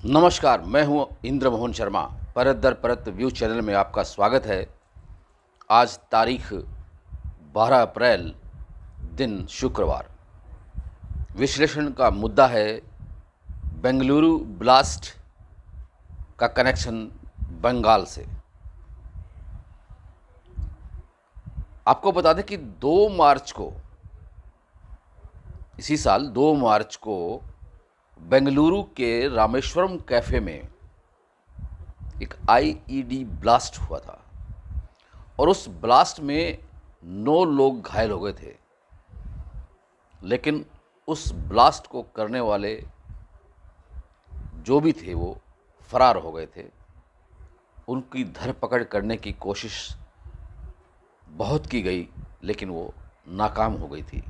नमस्कार, मैं हूं इंद्र मोहन शर्मा। परत दर परत व्यू चैनल में आपका स्वागत है। आज तारीख 12 अप्रैल, दिन शुक्रवार। विश्लेषण का मुद्दा है बेंगलुरु ब्लास्ट का कनेक्शन बंगाल से। आपको बता दें कि 2 मार्च को, इसी साल 2 मार्च को बेंगलुरु के रामेश्वरम कैफ़े में एक आईईडी ब्लास्ट हुआ था और उस ब्लास्ट में 9 लोग घायल हो गए थे। लेकिन उस ब्लास्ट को करने वाले जो भी थे वो फरार हो गए थे। उनकी धरपकड़ करने की कोशिश बहुत की गई, लेकिन वो नाकाम हो गई थी।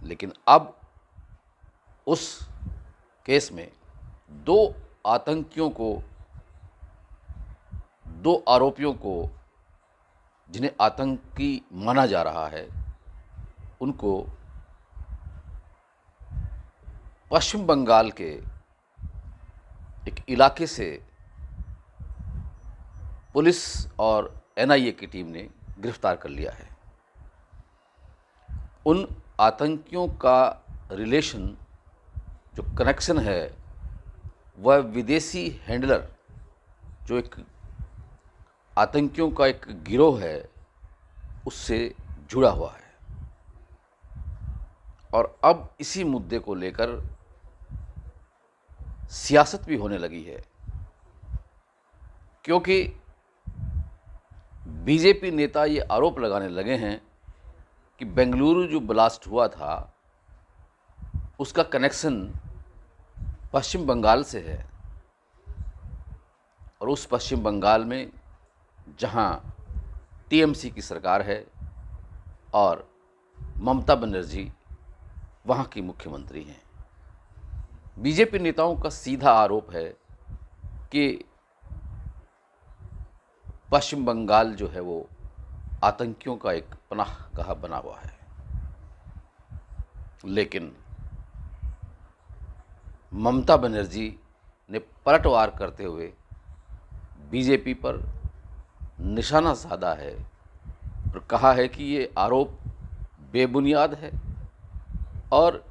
लेकिन अब उस केस में 2 आरोपियों को जिन्हें आतंकी माना जा रहा है, उनको पश्चिम बंगाल के एक इलाके से पुलिस और एनआईए की टीम ने गिरफ्तार कर लिया है। उन आतंकियों का रिलेशन, जो कनेक्शन है, वह विदेशी हैंडलर, जो एक आतंकियों का एक गिरोह है, उससे जुड़ा हुआ है। और अब इसी मुद्दे को लेकर सियासत भी होने लगी है, क्योंकि बीजेपी नेता ये आरोप लगाने लगे हैं कि बेंगलुरु जो ब्लास्ट हुआ था उसका कनेक्शन पश्चिम बंगाल से है। और उस पश्चिम बंगाल में जहां टीएमसी की सरकार है और ममता बनर्जी वहां की मुख्यमंत्री हैं, बीजेपी नेताओं का सीधा आरोप है कि पश्चिम बंगाल जो है वो आतंकियों का एक पनाहगाह बना हुआ है। लेकिन ममता बनर्जी ने पलटवार करते हुए बीजेपी पर निशाना साधा है और कहा है कि ये आरोप बेबुनियाद है और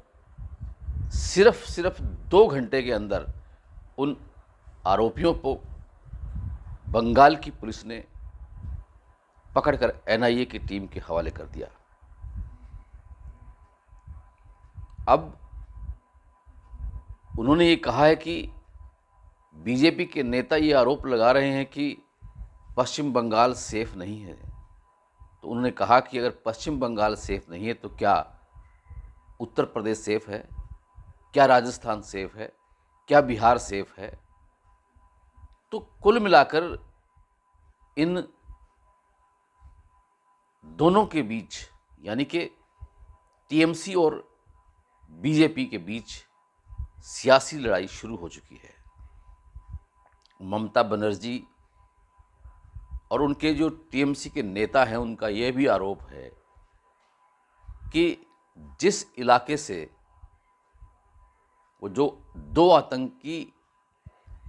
सिर्फ 2 घंटे के अंदर उन आरोपियों को बंगाल की पुलिस ने पकड़कर एनआईए की टीम के हवाले कर दिया। अब उन्होंने ये कहा है कि बीजेपी के नेता ये आरोप लगा रहे हैं कि पश्चिम बंगाल सेफ नहीं है। तो उन्होंने कहा कि अगर पश्चिम बंगाल सेफ नहीं है तो क्या उत्तर प्रदेश सेफ है, क्या राजस्थान सेफ है, क्या बिहार सेफ है? तो कुल मिलाकर इन दोनों के बीच, यानी कि टीएमसी और बीजेपी के बीच सियासी लड़ाई शुरू हो चुकी है। ममता बनर्जी और उनके जो टीएमसी के नेता हैं, उनका यह भी आरोप है कि जिस इलाके से वो जो 2 आतंकी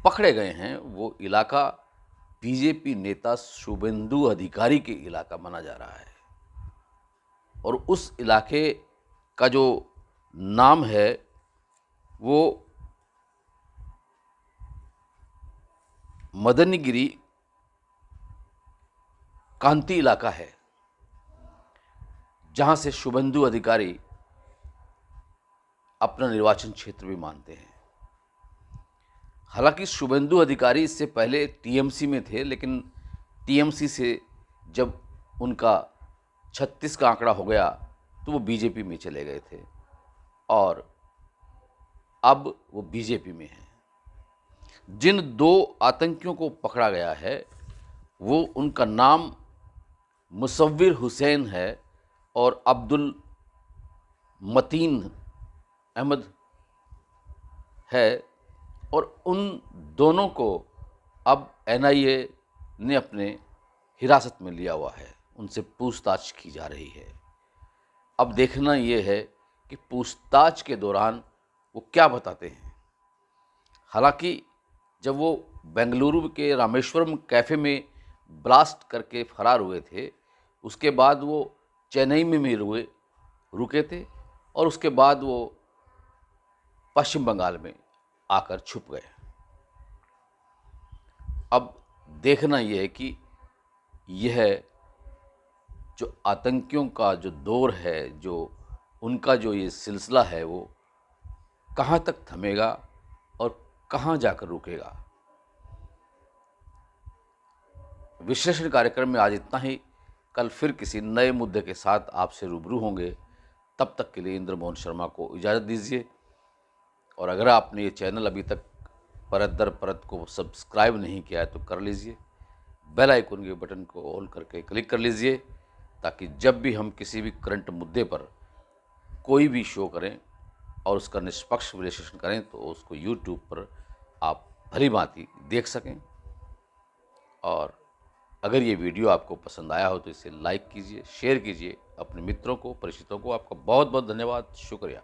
पकड़े गए हैं, वो इलाका बीजेपी नेता शुभेंदु अधिकारी के इलाका माना जा रहा है। और उस इलाके का जो नाम है वो मदनगिरी कांति इलाका है, जहां से शुभेंदु अधिकारी अपना निर्वाचन क्षेत्र भी मानते हैं। हालांकि शुभेंदु अधिकारी इससे पहले टीएमसी में थे, लेकिन टीएमसी से जब उनका 36 का आंकड़ा हो गया तो वो बीजेपी में चले गए थे और अब वो बीजेपी में हैं। जिन 2 आतंकियों को पकड़ा गया है वो, उनका नाम मुसव्विर हुसैन है और अब्दुल मतीन अहमद है। और उन दोनों को अब एनआईए ने अपने हिरासत में लिया हुआ है, उनसे पूछताछ की जा रही है। अब देखना ये है कि पूछताछ के दौरान वो क्या बताते हैं। हालांकि जब वो बेंगलुरु के रामेश्वरम कैफ़े में ब्लास्ट करके फरार हुए थे, उसके बाद वो चेन्नई में भी रुके थे और उसके बाद वो पश्चिम बंगाल में आकर छुप गए। अब देखना यह है कि यह जो आतंकियों का जो दौर है, जो उनका जो ये सिलसिला है, वो कहाँ तक थमेगा और कहाँ जाकर रुकेगा। विश्लेषण कार्यक्रम में आज इतना ही। कल फिर किसी नए मुद्दे के साथ आपसे रूबरू होंगे। तब तक के लिए इंद्र मोहन शर्मा को इजाज़त दीजिए। और अगर आपने ये चैनल अभी तक परत दर परत को सब्सक्राइब नहीं किया है तो कर लीजिए। बेल आइकन के बटन को ऑल करके क्लिक कर लीजिए, ताकि जब भी हम किसी भी करंट मुद्दे पर कोई भी शो करें और उसका निष्पक्ष विश्लेषण करें तो उसको यूट्यूब पर आप भली भांति देख सकें। और अगर ये वीडियो आपको पसंद आया हो तो इसे लाइक कीजिए, शेयर कीजिए अपने मित्रों को, परिचितों को। आपका बहुत बहुत धन्यवाद, शुक्रिया।